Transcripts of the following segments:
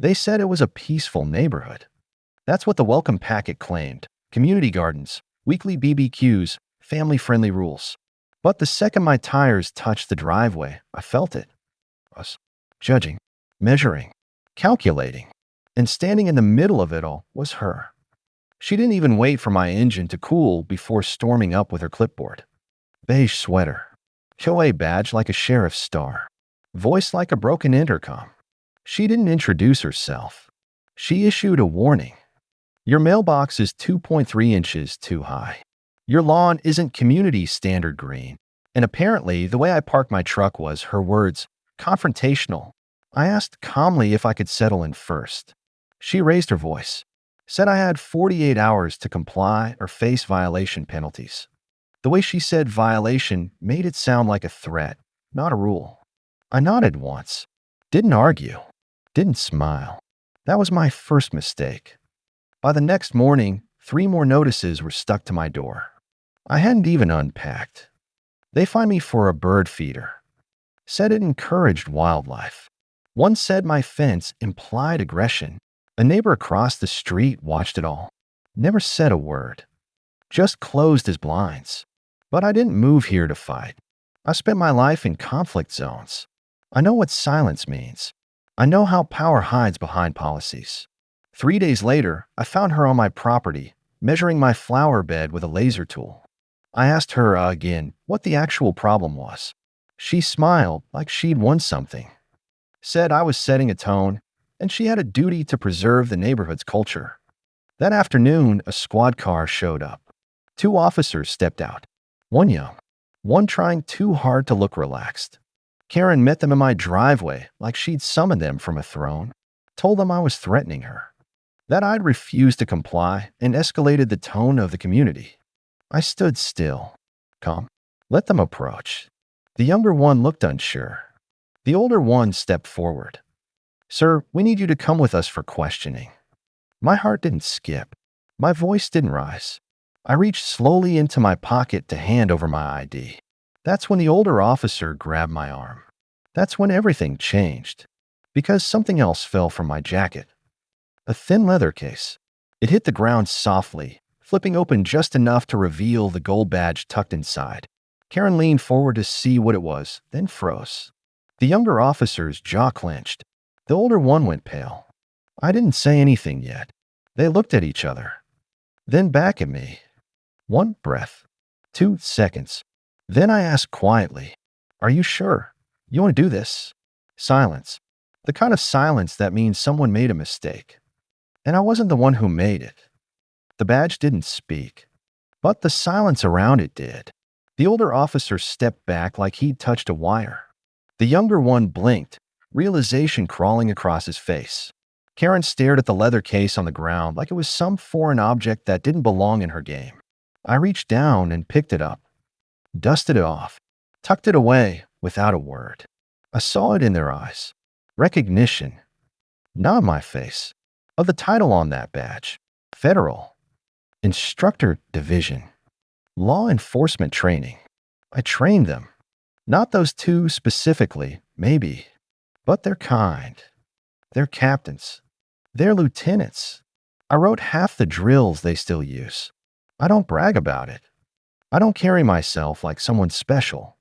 They said it was a peaceful neighborhood. That's what the welcome packet claimed. Community gardens, weekly BBQs, family-friendly rules. But the second my tires touched the driveway, I felt it. I was judging, measuring, calculating. And standing in the middle of it all was her. She didn't even wait for my engine to cool before storming up with her clipboard. Beige sweater. HOA badge like a sheriff's star. Voice like a broken intercom. She didn't introduce herself. She issued a warning. Your mailbox is 2.3 inches too high. Your lawn isn't community standard green. And apparently, the way I parked my truck was, her words, confrontational. I asked calmly if I could settle in first. She raised her voice, said I had 48 hours to comply or face violation penalties. The way she said violation made it sound like a threat, not a rule. I nodded once, didn't argue, didn't smile. That was my first mistake. By the next morning, 3 more notices were stuck to my door. I hadn't even unpacked. They fined me for a bird feeder. Said it encouraged wildlife. One said my fence implied aggression. A neighbor across the street watched it all. Never said a word. Just closed his blinds. But I didn't move here to fight. I spent my life in conflict zones. I know what silence means. I know how power hides behind policies. 3 days later, I found her on my property, measuring my flower bed with a laser tool. I asked her again what the actual problem was. She smiled like she'd won something. Said I was setting a tone, and she had a duty to preserve the neighborhood's culture. That afternoon, a squad car showed up. 2 officers stepped out. One young, one trying too hard to look relaxed. Karen met them in my driveway like she'd summoned them from a throne, told them I was threatening her, that I'd refused to comply, and escalated the tone of the community. I stood still, calm, let them approach. The younger one looked unsure. The older one stepped forward. Sir, we need you to come with us for questioning. My heart didn't skip. My voice didn't rise. I reached slowly into my pocket to hand over my ID. That's when the older officer grabbed my arm. That's when everything changed. Because something else fell from my jacket. A thin leather case. It hit the ground softly, flipping open just enough to reveal the gold badge tucked inside. Karen leaned forward to see what it was, then froze. The younger officer's jaw clenched. The older one went pale. I didn't say anything yet. They looked at each other. Then back at me. 1 breath. 2 seconds. Then I asked quietly, "Are you sure? You want to do this?" Silence. The kind of silence that means someone made a mistake. And I wasn't the one who made it. The badge didn't speak. But the silence around it did. The older officer stepped back like he'd touched a wire. The younger one blinked, realization crawling across his face. Karen stared at the leather case on the ground like it was some foreign object that didn't belong in her game. I reached down and picked it up, dusted it off, tucked it away without a word. I saw it in their eyes. Recognition. Not my face. Of the title on that badge. Federal. Instructor Division. Law enforcement training. I trained them. Not those 2 specifically, maybe. But they're kind. They're captains. They're lieutenants. I wrote half the drills they still use. I don't brag about it. I don't carry myself like someone special.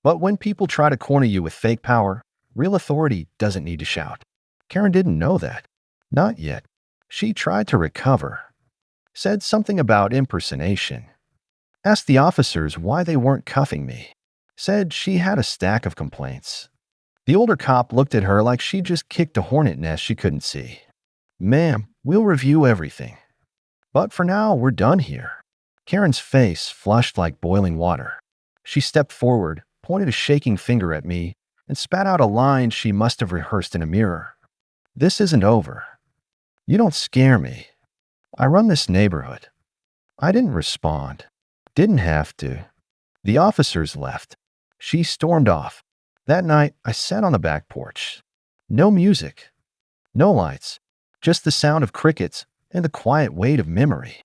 But when people try to corner you with fake power, real authority doesn't need to shout. Karen didn't know that. Not yet. She tried to recover. Said something about impersonation. Asked the officers why they weren't cuffing me. Said she had a stack of complaints. The older cop looked at her like she just kicked a hornet nest she couldn't see. "Ma'am, we'll review everything. But for now, we're done here." Karen's face flushed like boiling water. She stepped forward, pointed a shaking finger at me, and spat out a line she must have rehearsed in a mirror. "This isn't over. You don't scare me. I run this neighborhood." I didn't respond. Didn't have to. The officers left. She stormed off. That night, I sat on the back porch. No music. No lights. Just the sound of crickets and the quiet weight of memory.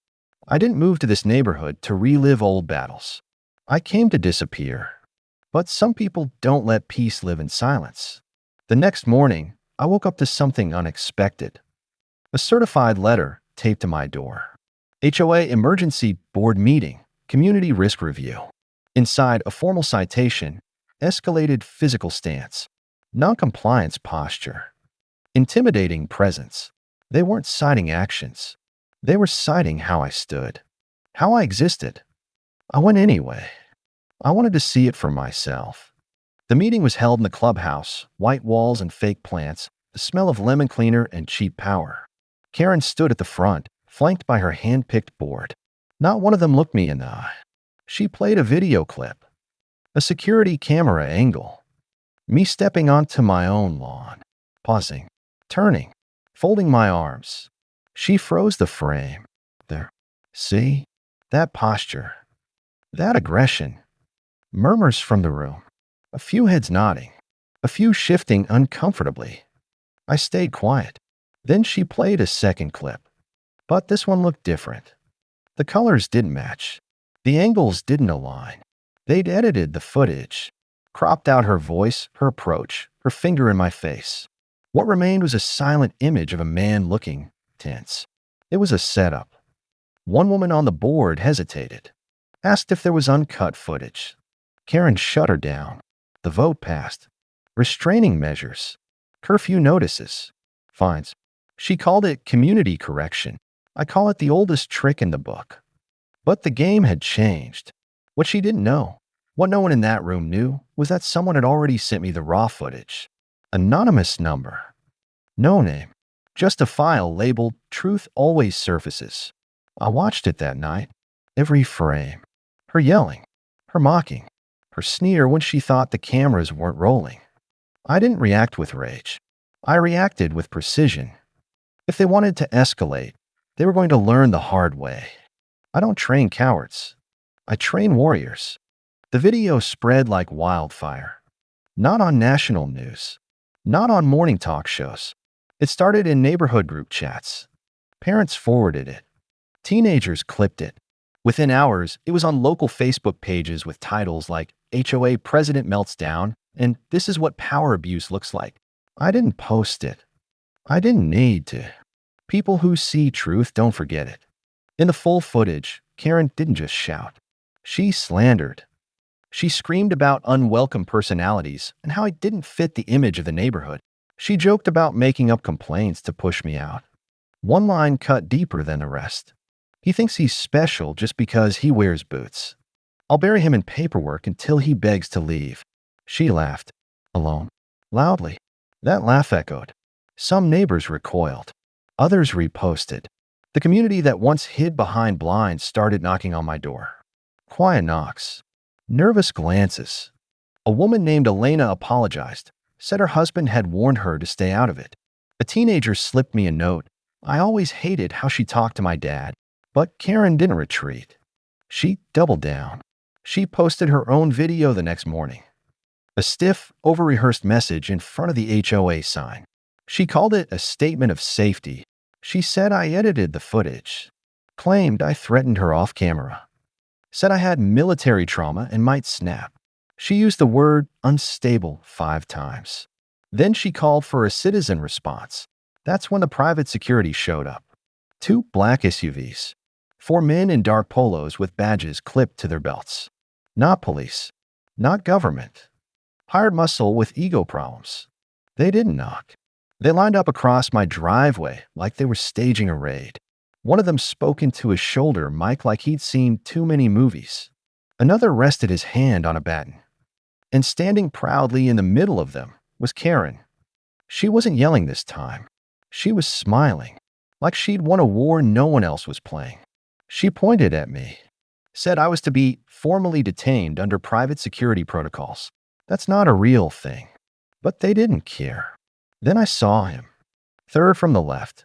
I didn't move to this neighborhood to relive old battles. I came to disappear. But some people don't let peace live in silence. The next morning, I woke up to something unexpected. A certified letter taped to my door. HOA Emergency Board Meeting, Community Risk Review. Inside, a formal citation, escalated physical stance, noncompliance posture, intimidating presence. They weren't citing actions. They were citing how I stood, how I existed. I went anyway. I wanted to see it for myself. The meeting was held in the clubhouse, white walls and fake plants, the smell of lemon cleaner and cheap power. Karen stood at the front, flanked by her hand-picked board. Not one of them looked me in the eye. She played a video clip, a security camera angle, me stepping onto my own lawn, pausing, turning, folding my arms. She froze the frame. There. See? That posture. That aggression. Murmurs from the room. A few heads nodding. A few shifting uncomfortably. I stayed quiet. Then she played a second clip. But this one looked different. The colors didn't match. The angles didn't align. They'd edited the footage, cropped out her voice, her approach, her finger in my face. What remained was a silent image of a man looking tense. It was a setup. One woman on the board hesitated, asked if there was uncut footage. Karen shut her down. The vote passed. Restraining measures, curfew notices, fines. She called it community correction. I call it the oldest trick in the book. But the game had changed. What she didn't know, what no one in that room knew, was that someone had already sent me the raw footage. Anonymous number. No name. Just a file labeled "Truth Always Surfaces." I watched it that night. Every frame. Her yelling. Her mocking. Her sneer when she thought the cameras weren't rolling. I didn't react with rage. I reacted with precision. If they wanted to escalate, they were going to learn the hard way. I don't train cowards. I train warriors. The video spread like wildfire. Not on national news. Not on morning talk shows. It started in neighborhood group chats. Parents forwarded it. Teenagers clipped it. Within hours, it was on local Facebook pages with titles like HOA President Melts Down and This is what power abuse looks like. I didn't post it. I didn't need to. People who see truth don't forget it. In the full footage, Karen didn't just shout. She slandered. She screamed about unwelcome personalities and how I didn't fit the image of the neighborhood. She joked about making up complaints to push me out. One line cut deeper than the rest. He thinks he's special just because he wears boots. I'll bury him in paperwork until he begs to leave. She laughed, alone, loudly. That laugh echoed. Some neighbors recoiled. Others reposted. The community that once hid behind blinds started knocking on my door. Quiet knocks. Nervous glances. A woman named Elena apologized, said her husband had warned her to stay out of it. A teenager slipped me a note. I always hated how she talked to my dad. But Karen didn't retreat. She doubled down. She posted her own video the next morning. A stiff, over-rehearsed message in front of the HOA sign. She called it a statement of safety. She said I edited the footage. Claimed I threatened her off camera. Said I had military trauma and might snap. She used the word unstable 5 times. Then she called for a citizen response. That's when the private security showed up. 2 black SUVs. 4 men in dark polos with badges clipped to their belts. Not police. Not government. Hired muscle with ego problems. They didn't knock. They lined up across my driveway like they were staging a raid. One of them spoke into his shoulder mic like he'd seen too many movies. Another rested his hand on a baton. And standing proudly in the middle of them was Karen. She wasn't yelling this time. She was smiling, like she'd won a war no one else was playing. She pointed at me, said I was to be formally detained under private security protocols. That's not a real thing. But they didn't care. Then I saw him. Third from the left.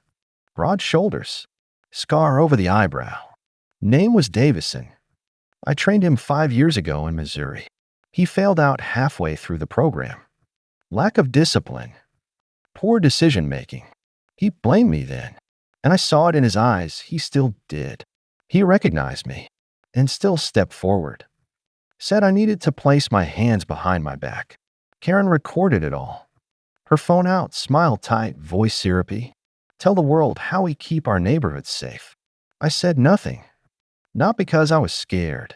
Broad shoulders. Scar over the eyebrow. Name was Davison. I trained him 5 years ago in Missouri. He failed out halfway through the program. Lack of discipline. Poor decision-making. He blamed me then. And I saw it in his eyes. He still did. He recognized me and still stepped forward. Said I needed to place my hands behind my back. Karen recorded it all. Her phone out, smile tight, voice syrupy. Tell the world how we keep our neighborhoods safe. I said nothing. Not because I was scared.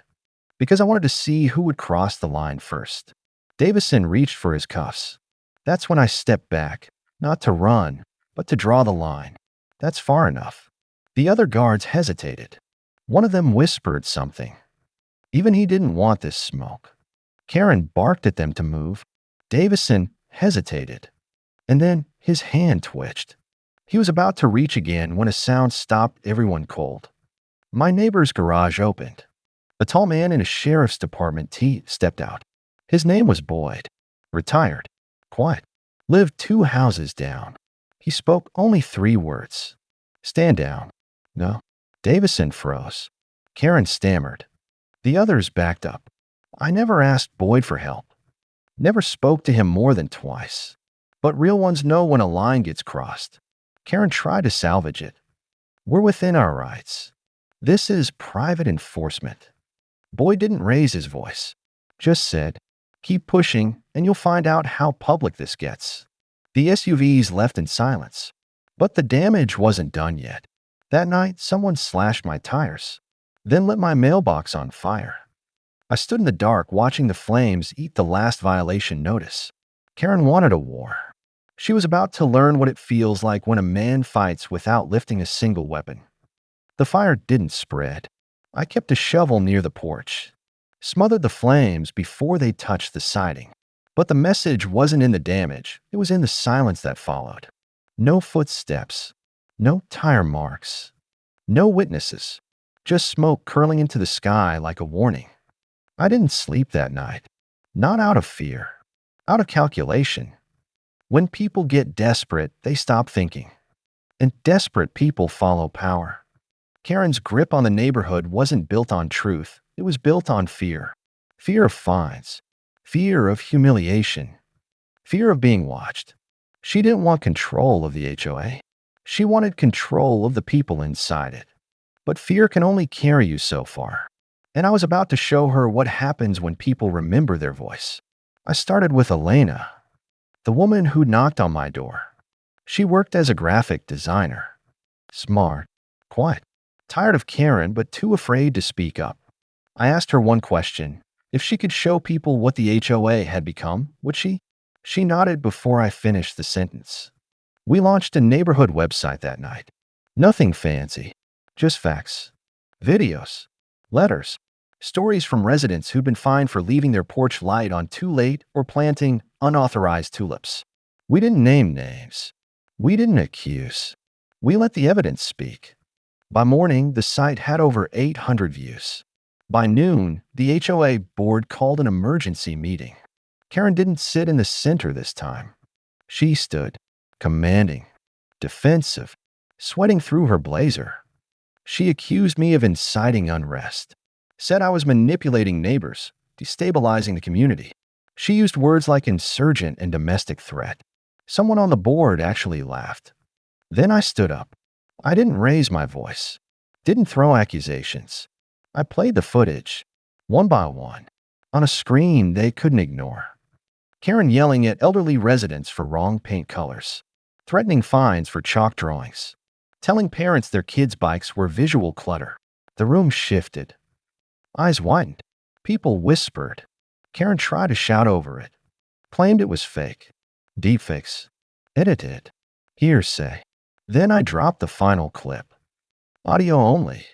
Because I wanted to see who would cross the line first. Davison reached for his cuffs. That's when I stepped back, not to run, but to draw the line. That's far enough. The other guards hesitated. One of them whispered something. Even he didn't want this smoke. Karen barked at them to move. Davison hesitated. And then his hand twitched. He was about to reach again when a sound stopped everyone cold. My neighbor's garage opened. A tall man in a sheriff's department tee stepped out. His name was Boyd. Retired. Quiet. Lived 2 houses down. He spoke only 3 words. Stand down. No. Davison froze. Karen stammered. The others backed up. I never asked Boyd for help. Never spoke to him more than twice. But real ones know when a line gets crossed. Karen tried to salvage it. We're within our rights. This is private enforcement. Boyd didn't raise his voice. Just said, keep pushing and you'll find out how public this gets. The SUVs left in silence. But the damage wasn't done yet. That night, someone slashed my tires, then lit my mailbox on fire. I stood in the dark watching the flames eat the last violation notice. Karen wanted a war. She was about to learn what it feels like when a man fights without lifting a single weapon. The fire didn't spread. I kept a shovel near the porch, smothered the flames before they touched the siding. But the message wasn't in the damage, it was in the silence that followed. No footsteps, no tire marks, no witnesses, just smoke curling into the sky like a warning. I didn't sleep that night, not out of fear, out of calculation. When people get desperate, they stop thinking. And desperate people follow power. Karen's grip on the neighborhood wasn't built on truth, it was built on fear. Fear of fines, fear of humiliation, fear of being watched. She didn't want control of the HOA. She wanted control of the people inside it. But fear can only carry you so far. And I was about to show her what happens when people remember their voice. I started with Elena, the woman who knocked on my door. She worked as a graphic designer. Smart, quiet, tired of Karen but too afraid to speak up. I asked her one question. If she could show people what the HOA had become, would she? She nodded before I finished the sentence. We launched a neighborhood website that night. Nothing fancy, just facts, videos, letters, stories from residents who'd been fined for leaving their porch light on too late or planting unauthorized tulips. We didn't name names. We didn't accuse. We let the evidence speak. By morning, the site had over 800 views. By noon, the HOA board called an emergency meeting. Karen didn't sit in the center this time. She stood, commanding, defensive, sweating through her blazer. She accused me of inciting unrest, said I was manipulating neighbors, destabilizing the community. She used words like insurgent and domestic threat. Someone on the board actually laughed. Then I stood up. I didn't raise my voice, didn't throw accusations. I played the footage, one by one, on a screen they couldn't ignore. Karen yelling at elderly residents for wrong paint colors, threatening fines for chalk drawings, telling parents their kids' bikes were visual clutter. The room shifted. Eyes widened. People whispered. Karen tried to shout over it, claimed it was fake, deepfakes, edited, hearsay. Then I dropped the final clip. Audio only.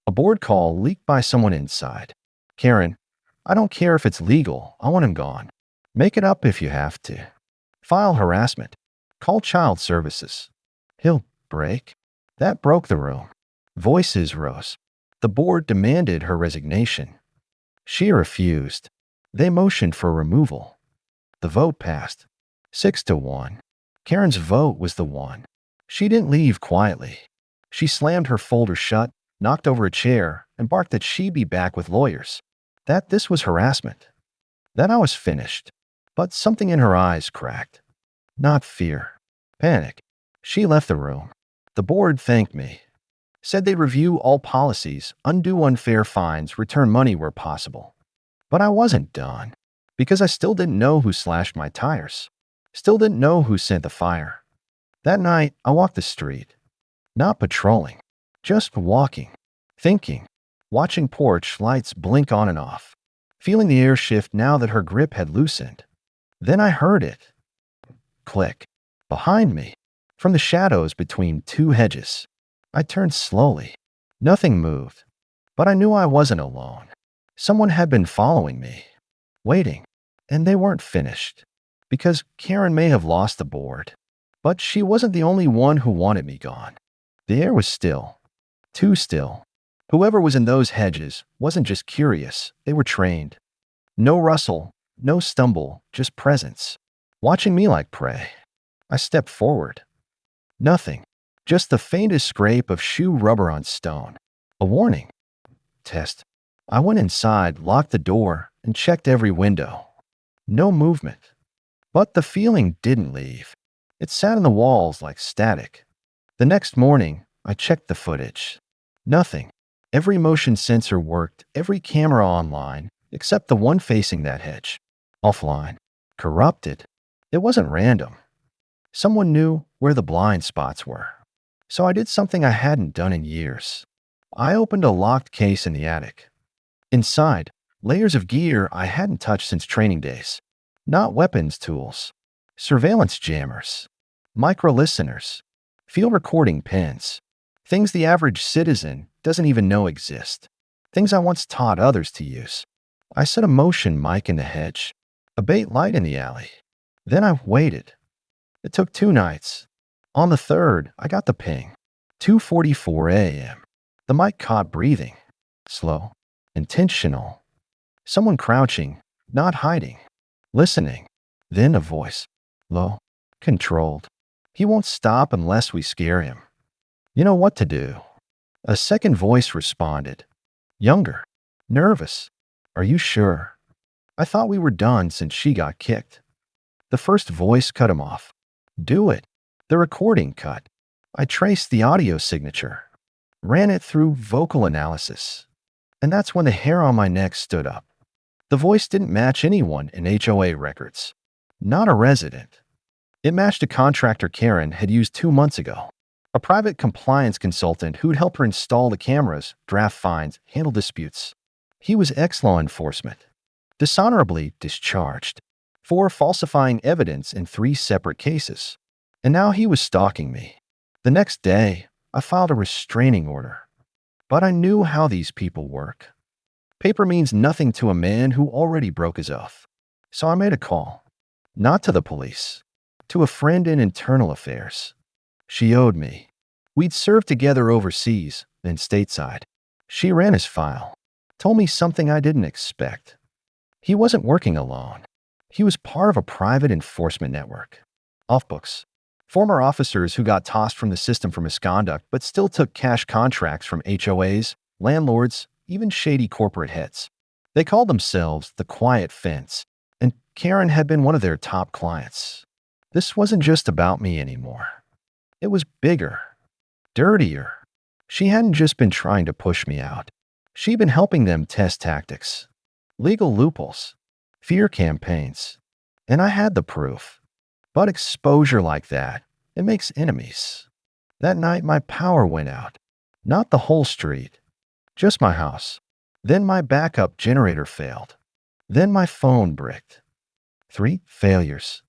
A board call leaked by someone inside. Karen, I don't care if it's legal. I want him gone. Make it up if you have to. File harassment. Call child services. He'll break. That broke the room. Voices rose. The board demanded her resignation. She refused. They motioned for removal. The vote passed. 6-1. Karen's vote was the one. She didn't leave quietly. She slammed her folder shut, knocked over a chair, and barked that she'd be back with lawyers. That this was harassment. That I was finished. But something in her eyes cracked. Not fear. Panic. She left the room. The board thanked me. Said they'd review all policies, undo unfair fines, return money where possible. But I wasn't done. Because I still didn't know who slashed my tires. Still didn't know who sent the fire. That night, I walked the street. Not patrolling, just walking, thinking, watching porch lights blink on and off, feeling the air shift now that her grip had loosened. Then I heard it. Click. Behind me, from the shadows between two hedges. I turned slowly. Nothing moved, but I knew I wasn't alone. Someone had been following me, waiting, and they weren't finished. Because Karen may have lost the board, but she wasn't the only one who wanted me gone. The air was still, too still. Whoever was in those hedges wasn't just curious, they were trained. No rustle, no stumble, just presence, watching me like prey. I stepped forward. Nothing, just the faintest scrape of shoe rubber on stone. A warning. Test. I went inside, locked the door, and checked every window. No movement. But the feeling didn't leave. It sat in the walls like static. The next morning, I checked the footage. Nothing. Every motion sensor worked, every camera online, except the one facing that hedge. Offline. Corrupted. It wasn't random. Someone knew where the blind spots were. So I did something I hadn't done in years. I opened a locked case in the attic. Inside, layers of gear I hadn't touched since training days. Not weapons tools. Surveillance jammers. Micro listeners. Field recording pins. Things the average citizen doesn't even know exist. Things I once taught others to use. I set a motion mic in the hedge. A bait light in the alley. Then I waited. It took 2 nights. On the third, I got the ping. 2:44 a.m. The mic caught breathing. Slow. Intentional. Someone crouching, not hiding. Listening. Then a voice. Low. Controlled. He won't stop unless we scare him. You know what to do. A second voice responded. Younger. Nervous. Are you sure? I thought we were done since she got kicked. The first voice cut him off. Do it. The recording cut. I traced the audio signature. Ran it through vocal analysis. And that's when the hair on my neck stood up. The voice didn't match anyone in HOA records. Not a resident. It matched a contractor Karen had used 2 months ago. A private compliance consultant who'd help her install the cameras, draft fines, handle disputes. He was ex-law enforcement. Dishonorably discharged. For falsifying evidence in 3 separate cases. And now he was stalking me. The next day, I filed a restraining order. But I knew how these people work. Paper means nothing to a man who already broke his oath. So I made a call. Not to the police. To a friend in internal affairs. She owed me. We'd served together overseas, then stateside. She ran his file. Told me something I didn't expect. He wasn't working alone. He was part of a private enforcement network. Off-books. Former officers who got tossed from the system for misconduct but still took cash contracts from HOAs, landlords, even shady corporate heads. They called themselves the Quiet Fence, and Karen had been one of their top clients. This wasn't just about me anymore. It was bigger, dirtier. She hadn't just been trying to push me out. She'd been helping them test tactics, legal loopholes, fear campaigns. And I had the proof. But exposure like that, it makes enemies. That night, my power went out. Not the whole street, just my house. Then my backup generator failed. Then my phone bricked. 3 failures.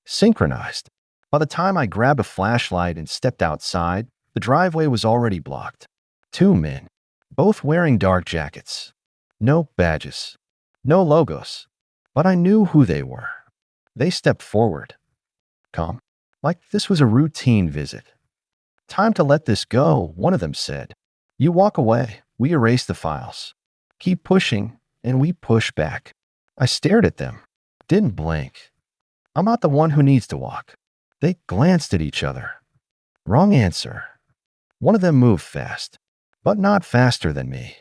Synchronized. By the time I grabbed a flashlight and stepped outside, the driveway was already blocked. 2 men, both wearing dark jackets. No badges. No logos. But I knew who they were. They stepped forward. Calm, like this was a routine visit. Time to let this go, one of them said. You walk away, we erase the files. Keep pushing, and we push back. I stared at them, didn't blink. I'm not the one who needs to walk. They glanced at each other. Wrong answer. One of them moved fast, but not faster than me.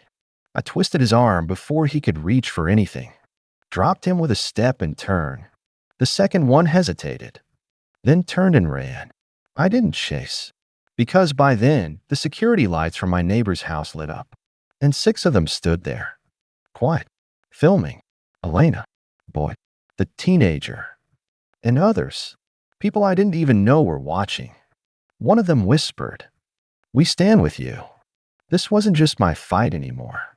I twisted his arm before he could reach for anything. Dropped him with a step and turn. The second one hesitated, then turned and ran. I didn't chase, because by then, the security lights from my neighbor's house lit up, and 6 of them stood there, quiet, filming. Elena, Boyd, the teenager, and others. People I didn't even know were watching. One of them whispered, "We stand with you." This wasn't just my fight anymore.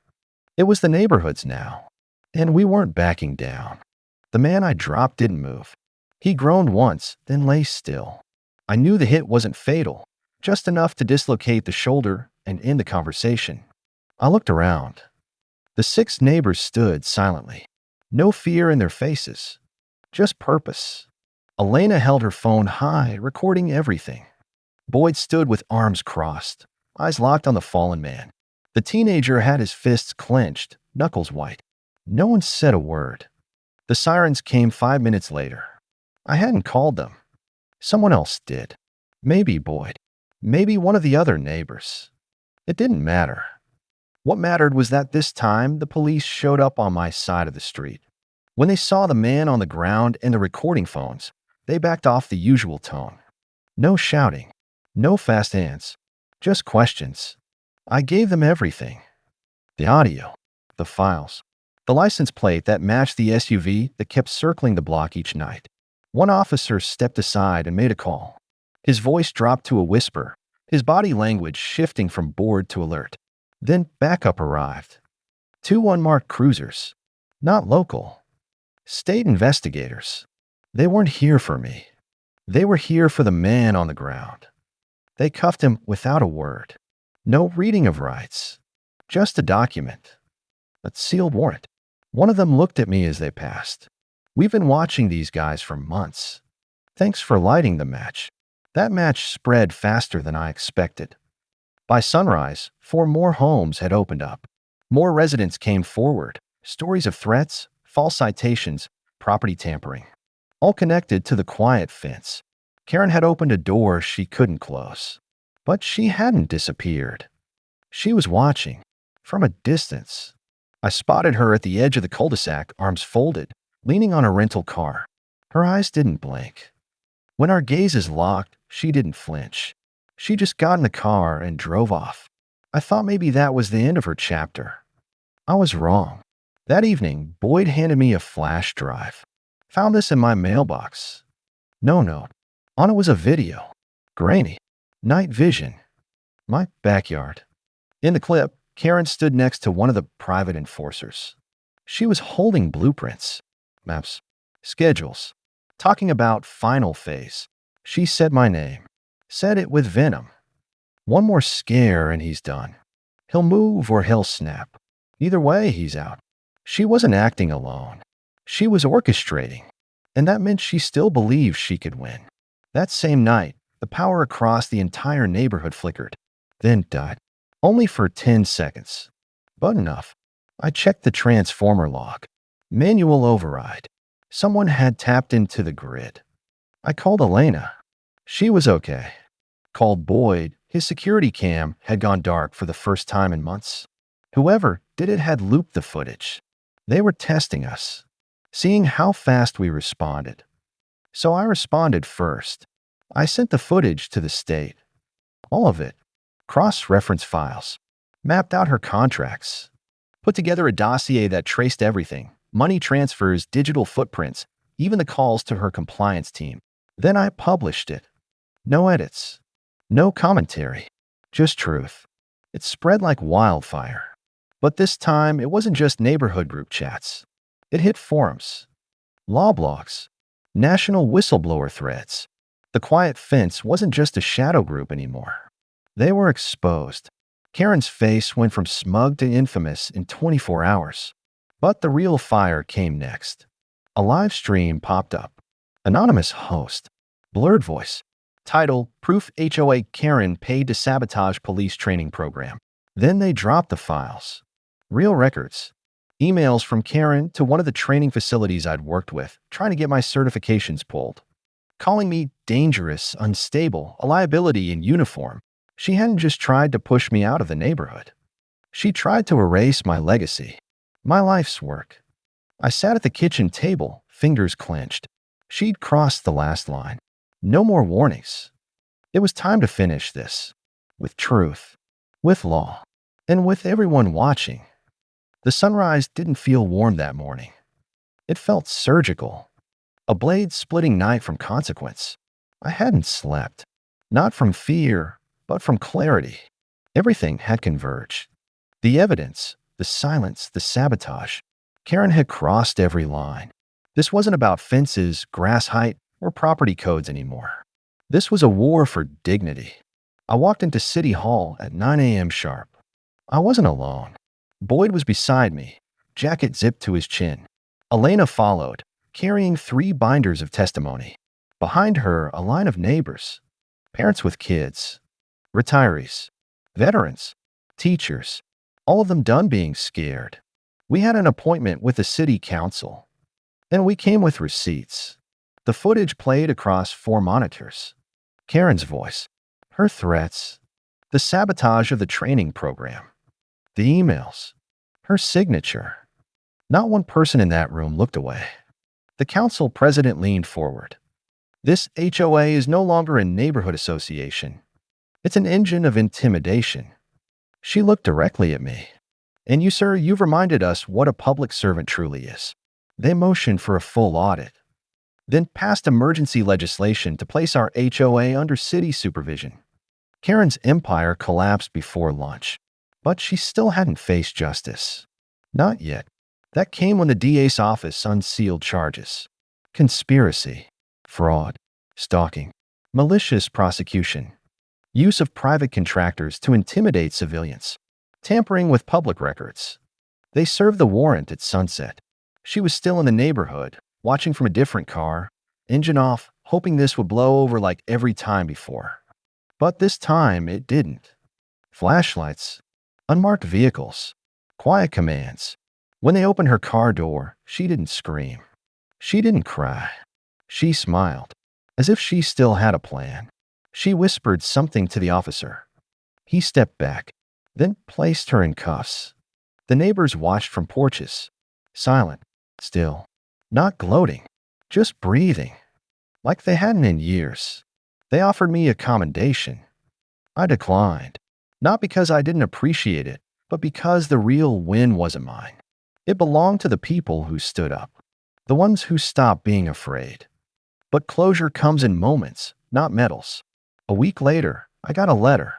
It was the neighborhood's now. And we weren't backing down. The man I dropped didn't move. He groaned once, then lay still. I knew the hit wasn't fatal, just enough to dislocate the shoulder and end the conversation. I looked around. The 6 neighbors stood silently. No fear in their faces, just purpose. Elena held her phone high, recording everything. Boyd stood with arms crossed, eyes locked on the fallen man. The teenager had his fists clenched, knuckles white. No one said a word. The sirens came 5 minutes later. I hadn't called them. Someone else did. Maybe Boyd. Maybe one of the other neighbors. It didn't matter. What mattered was that this time the police showed up on my side of the street. When they saw the man on the ground and the recording phones, they backed off the usual tone. No shouting. No fast hands. Just questions. I gave them everything. The audio. The files. The license plate that matched the SUV that kept circling the block each night. One officer stepped aside and made a call. His voice dropped to a whisper, his body language shifting from bored to alert. Then backup arrived. 2 unmarked cruisers. Not local. State investigators. They weren't here for me. They were here for the man on the ground. They cuffed him without a word. No reading of rights. Just a document. A sealed warrant. One of them looked at me as they passed. "We've been watching these guys for months. Thanks for lighting the match." That match spread faster than I expected. By sunrise, 4 more homes had opened up. More residents came forward. Stories of threats, false citations, property tampering. All connected to the quiet fence. Karen had opened a door she couldn't close. But she hadn't disappeared. She was watching. From a distance. I spotted her at the edge of the cul-de-sac, arms folded, leaning on a rental car. Her eyes didn't blink. When our gazes locked, she didn't flinch. She just got in the car and drove off. I thought maybe that was the end of her chapter. I was wrong. That evening, Boyd handed me a flash drive. Found this in my mailbox. No note. On it was a video. Grainy. Night vision. My backyard. In the clip, Karen stood next to one of the private enforcers. She was holding blueprints, maps, schedules, talking about final phase. She said my name. Said it with venom. One more scare and he's done. He'll move or he'll snap. Either way, he's out. She wasn't acting alone. She was orchestrating. And that meant she still believed she could win. That same night, the power across the entire neighborhood flickered, then died. Only for 10 seconds. But enough. I checked the transformer log. Manual override. Someone had tapped into the grid. I called Elena. She was okay. Called Boyd. His security cam had gone dark for the first time in months. Whoever did it had looped the footage. They were testing us, seeing how fast we responded. So I responded first. I sent the footage to the state. All of it. Cross-reference files. Mapped out her contracts. Put together a dossier that traced everything. Money transfers, digital footprints, even the calls to her compliance team. Then I published it. No edits. No commentary. Just truth. It spread like wildfire. But this time, it wasn't just neighborhood group chats. It hit forums, law blogs, national whistleblower threads. The quiet fence wasn't just a shadow group anymore. They were exposed. Karen's face went from smug to infamous in 24 hours. But the real fire came next. A live stream popped up. Anonymous host. Blurred voice. Title, Proof HOA Karen Paid to Sabotage Police Training Program. Then they dropped the files. Real records. Emails from Karen to one of the training facilities I'd worked with, trying to get my certifications pulled. Calling me dangerous, unstable, a liability in uniform. She hadn't just tried to push me out of the neighborhood. She tried to erase my legacy, my life's work. I sat at the kitchen table, fingers clenched. She'd crossed the last line. No more warnings. It was time to finish this. With truth. With law. And with everyone watching. The sunrise didn't feel warm that morning. It felt surgical. A blade-splitting knife from consequence. I hadn't slept. Not from fear, but from clarity. Everything had converged. The evidence, the silence, the sabotage. Karen had crossed every line. This wasn't about fences, grass height, or property codes anymore. This was a war for dignity. I walked into City Hall at 9 a.m. sharp. I wasn't alone. Boyd was beside me, jacket zipped to his chin. Elena followed, carrying 3 binders of testimony. Behind her, a line of neighbors, parents with kids, retirees, veterans, teachers, all of them done being scared. We had an appointment with the city council, and we came with receipts. The footage played across 4 monitors. Karen's voice, her threats, the sabotage of the training program, the emails, her signature. Not one person in that room looked away. The council president leaned forward. This HOA is no longer a neighborhood association. It's an engine of intimidation. She looked directly at me. And you, sir, you've reminded us what a public servant truly is. They motioned for a full audit, then passed emergency legislation to place our HOA under city supervision. Karen's empire collapsed before lunch, but she still hadn't faced justice. Not yet. That came when the DA's office unsealed charges. Conspiracy, fraud, stalking, malicious prosecution, use of private contractors to intimidate civilians, tampering with public records. They served the warrant at sunset. She was still in the neighborhood, watching from a different car, engine off, hoping this would blow over like every time before. But this time it didn't. Flashlights, unmarked vehicles, quiet commands. When they opened her car door, she didn't scream. She didn't cry. She smiled, as if she still had a plan. She whispered something to the officer. He stepped back, then placed her in cuffs. The neighbors watched from porches, silent, still, not gloating, just breathing, like they hadn't in years. They offered me a commendation. I declined, not because I didn't appreciate it, but because the real win wasn't mine. It belonged to the people who stood up, the ones who stopped being afraid. But closure comes in moments, not medals. A week later, I got a letter.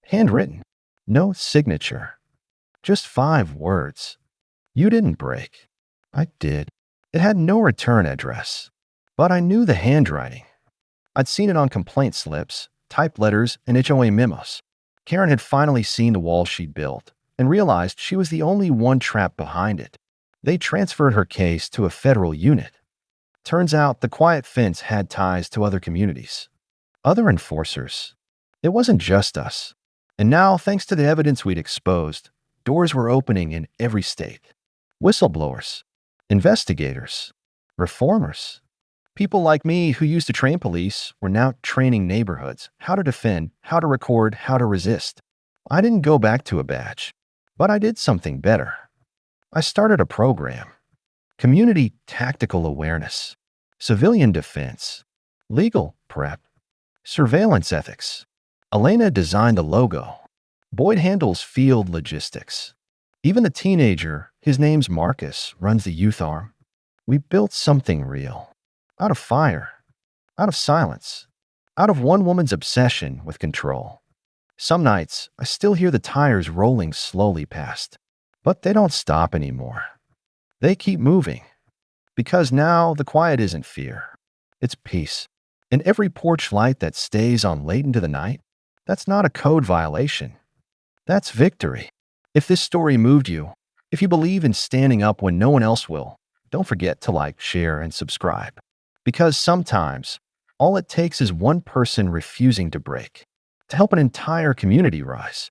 Handwritten. No signature. Just 5 words. You didn't break. I did. It had no return address. But I knew the handwriting. I'd seen it on complaint slips, typed letters, and HOA memos. Karen had finally seen the wall she'd built and realized she was the only one trapped behind it. They transferred her case to a federal unit. Turns out the quiet fence had ties to other communities, other enforcers. It wasn't just us. And now, thanks to the evidence we'd exposed, doors were opening in every state. Whistleblowers, investigators, reformers. People like me who used to train police were now training neighborhoods how to defend, how to record, how to resist. I didn't go back to a badge, but I did something better. I started a program. Community tactical awareness, civilian defense, legal prep, surveillance ethics. Elena designed the logo. Boyd handles field logistics. Even the teenager, his name's Marcus, runs the youth arm. We built something real. Out of fire. Out of silence. Out of one woman's obsession with control. Some nights, I still hear the tires rolling slowly past. But they don't stop anymore. They keep moving. Because now the quiet isn't fear. It's peace. And every porch light that stays on late into the night, that's not a code violation. That's victory. If this story moved you, if you believe in standing up when no one else will, don't forget to like, share, and subscribe. Because sometimes, all it takes is one person refusing to break to help an entire community rise.